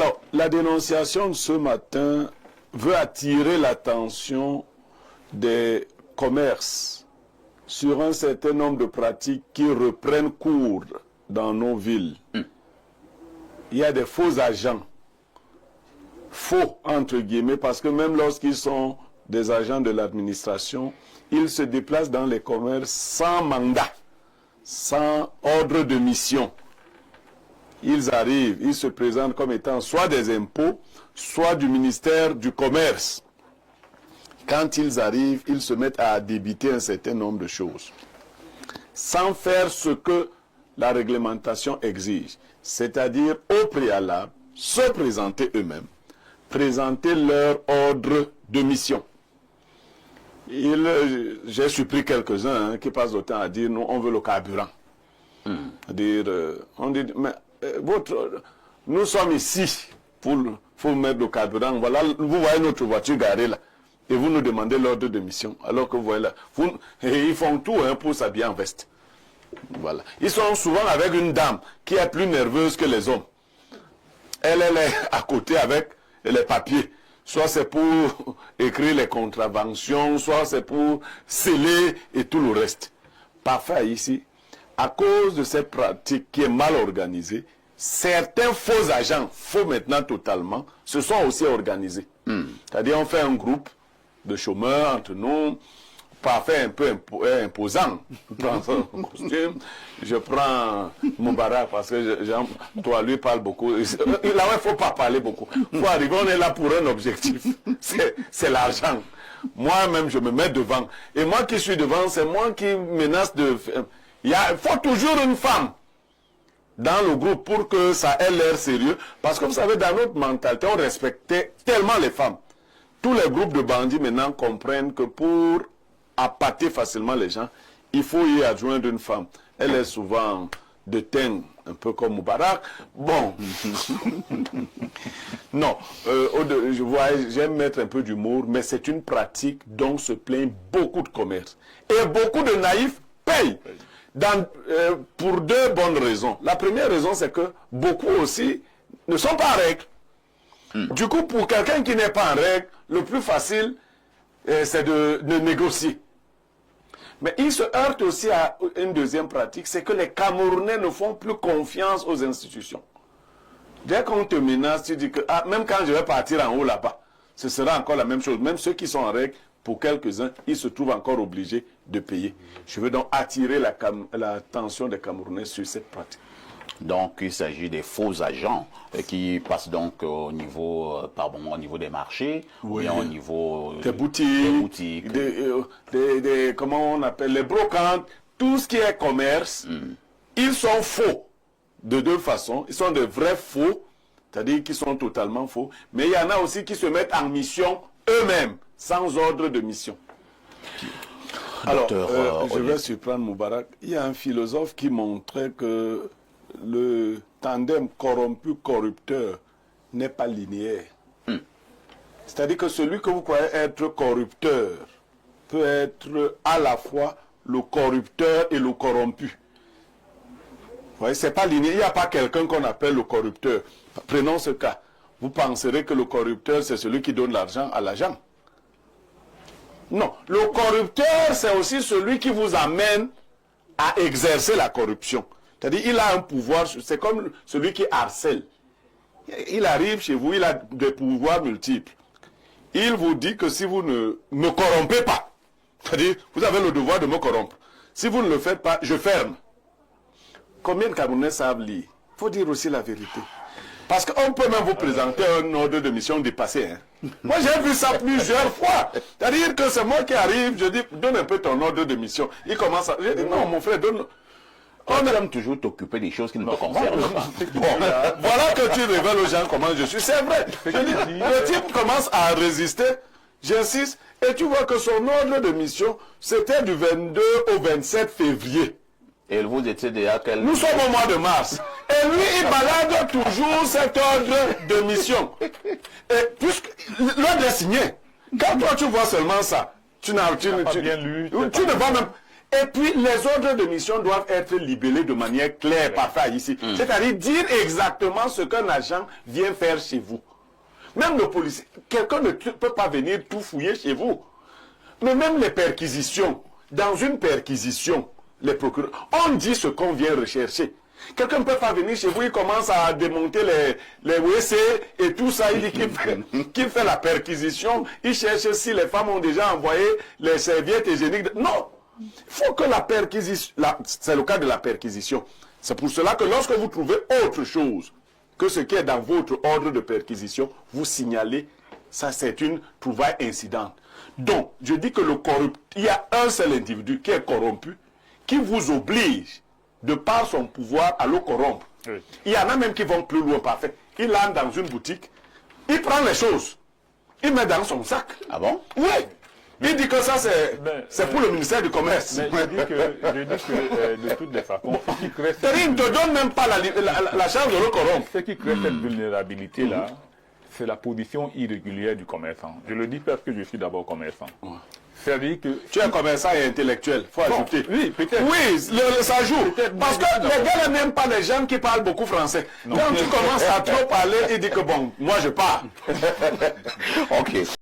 Alors, la dénonciation de ce matin veut attirer l'attention des commerces sur un certain nombre de pratiques qui reprennent cours dans nos villes. Il y a des faux agents, faux entre guillemets, parce que même lorsqu'ils sont des agents de l'administration, ils se déplacent dans les commerces sans mandat, sans ordre de mission. Ils arrivent, ils se présentent comme étant soit des impôts, soit du ministère du Commerce. Quand ils arrivent, ils se mettent à débiter un certain nombre de choses, sans faire ce que la réglementation exige, c'est-à-dire au préalable, se présenter eux-mêmes, présenter leur ordre de mission. J'ai surpris quelques-uns qui passent le temps à dire, nous, on veut le carburant. On dit, mais nous sommes ici pour mettre le carburant. Voilà, vous voyez notre voiture garée là. Et vous nous demandez l'ordre de mission. Alors que vous voyez là, ils font tout pour s'habiller en veste. Voilà. Ils sont souvent avec une dame qui est plus nerveuse que les hommes. Elle est à côté avec les papiers. Soit c'est pour écrire les contraventions, soit c'est pour sceller et tout le reste. Parfois ici, à cause de cette pratique qui est mal organisée, certains faux agents, faux maintenant totalement, se sont aussi organisés. C'est-à-dire on fait un groupe de chômeurs entre nous, parfait un peu imposant. Je prends son costume, je prends Moubarak parce que toi lui parle beaucoup. Là il ne faut pas parler beaucoup. Il faut arriver, on est là pour un objectif. C'est l'argent. Moi-même je me mets devant. Et moi qui suis devant, c'est moi qui menace de... Il faut toujours une femme dans le groupe pour que ça ait l'air sérieux. Parce que vous savez, dans notre mentalité, on respectait tellement les femmes. Tous les groupes de bandits maintenant comprennent que pour appâter facilement les gens, il faut y adjoindre une femme. Elle est souvent de teint, un peu comme Moubarak. Bon. Non, j'aime mettre un peu d'humour, mais c'est une pratique dont se plaignent beaucoup de commerces. Et beaucoup de naïfs payent. Pour deux bonnes raisons. La première raison, c'est que beaucoup aussi ne sont pas en règle. Du coup, pour quelqu'un qui n'est pas en règle, le plus facile, c'est de négocier. Mais il se heurte aussi à une deuxième pratique, c'est que les Camerounais ne font plus confiance aux institutions. Dès qu'on te menace, tu dis que même quand je vais partir en haut là-bas, ce sera encore la même chose. Même ceux qui sont en règle, pour quelques-uns, ils se trouvent encore obligés de payer. Je veux donc attirer l'attention des Camerounais sur cette pratique. Donc, il s'agit des faux agents qui passent donc au niveau des marchés, ou bien au niveau des boutiques, comment on appelle, les brocantes, tout ce qui est commerce. Ils sont faux de deux façons. Ils sont de vrais faux, c'est-à-dire qu'ils sont totalement faux. Mais il y en a aussi qui se mettent en mission eux-mêmes, sans ordre de mission. Alors, je vais surprendre Moubarak. Il y a un philosophe qui montrait que le tandem corrompu-corrupteur n'est pas linéaire. C'est-à-dire que celui que vous croyez être corrupteur peut être à la fois le corrupteur et le corrompu. Vous voyez, c'est pas linéaire. Il n'y a pas quelqu'un qu'on appelle le corrupteur. Prenons ce cas. Vous penserez que le corrupteur, c'est celui qui donne l'argent à l'agent. Non. Le corrupteur, c'est aussi celui qui vous amène à exercer la corruption. C'est-à-dire, il a un pouvoir, c'est comme celui qui harcèle. Il arrive chez vous, il a des pouvoirs multiples. Il vous dit que si vous ne me corrompez pas, c'est-à-dire, vous avez le devoir de me corrompre. Si vous ne le faites pas, je ferme. Combien de Camerounais savent lire? Il faut dire aussi la vérité. Parce qu'on peut même vous présenter un ordre de mission dépassé. Moi, j'ai vu ça plusieurs fois. C'est-à-dire que c'est moi qui arrive, je dis, donne un peu ton ordre de mission. Il commence à... Je dis, non, mon frère, donne... On aime toujours t'occuper des choses qui ne te concernent pas. Bon, voilà que tu révèles aux gens comment je suis. C'est vrai. Je dis, le type commence à résister. J'insiste. Et tu vois que son ordre de mission, c'était du 22 au 27 février. Et vous étiez déjà quel... Nous sommes au mois de mars. Et lui, il balade toujours cet ordre de mission. Et puisque l'ordre est signé. Quand toi, tu vois seulement ça, tu n'as pas bien lu. Tu ne vois même... Et puis, les ordres de mission doivent être libellés de manière claire, parfaite ici. C'est-à-dire dire exactement ce qu'un agent vient faire chez vous. Même le policier, quelqu'un ne peut pas venir tout fouiller chez vous. Mais même les perquisitions, dans une perquisition, les procureurs, on dit ce qu'on vient rechercher. Quelqu'un ne peut pas venir chez vous, il commence à démonter les WC et tout ça, il dit qu'il fait la perquisition, il cherche si les femmes ont déjà envoyé les serviettes hygiéniques. Non! Il faut que la perquisition, c'est le cas de la perquisition. C'est pour cela que lorsque vous trouvez autre chose que ce qui est dans votre ordre de perquisition, vous signalez, ça c'est une trouvaille incidente. Donc, je dis que il y a un seul individu qui est corrompu, qui vous oblige, de par son pouvoir, à le corrompre. Oui. Il y en a même qui vont plus loin, parfait. Il entre dans une boutique, il prend les choses, il met dans son sac. Ah bon? Oui. Il dit que ça, c'est pour le ministère du Commerce. Mais je dis que de toutes les façons, il ne te donne même pas la chance de le corrompre. Ce qui crée cette vulnérabilité-là, c'est la position irrégulière du commerçant. Je le dis parce que je suis d'abord commerçant. C'est-à-dire que... Tu es un commerçant et intellectuel, il faut ajouter. Oui, peut-être. Oui, ça joue. Parce que les gars n'aiment pas les gens qui parlent beaucoup français. Non. Quand tu commences à trop parler, il dit que bon, moi je parle. Ok.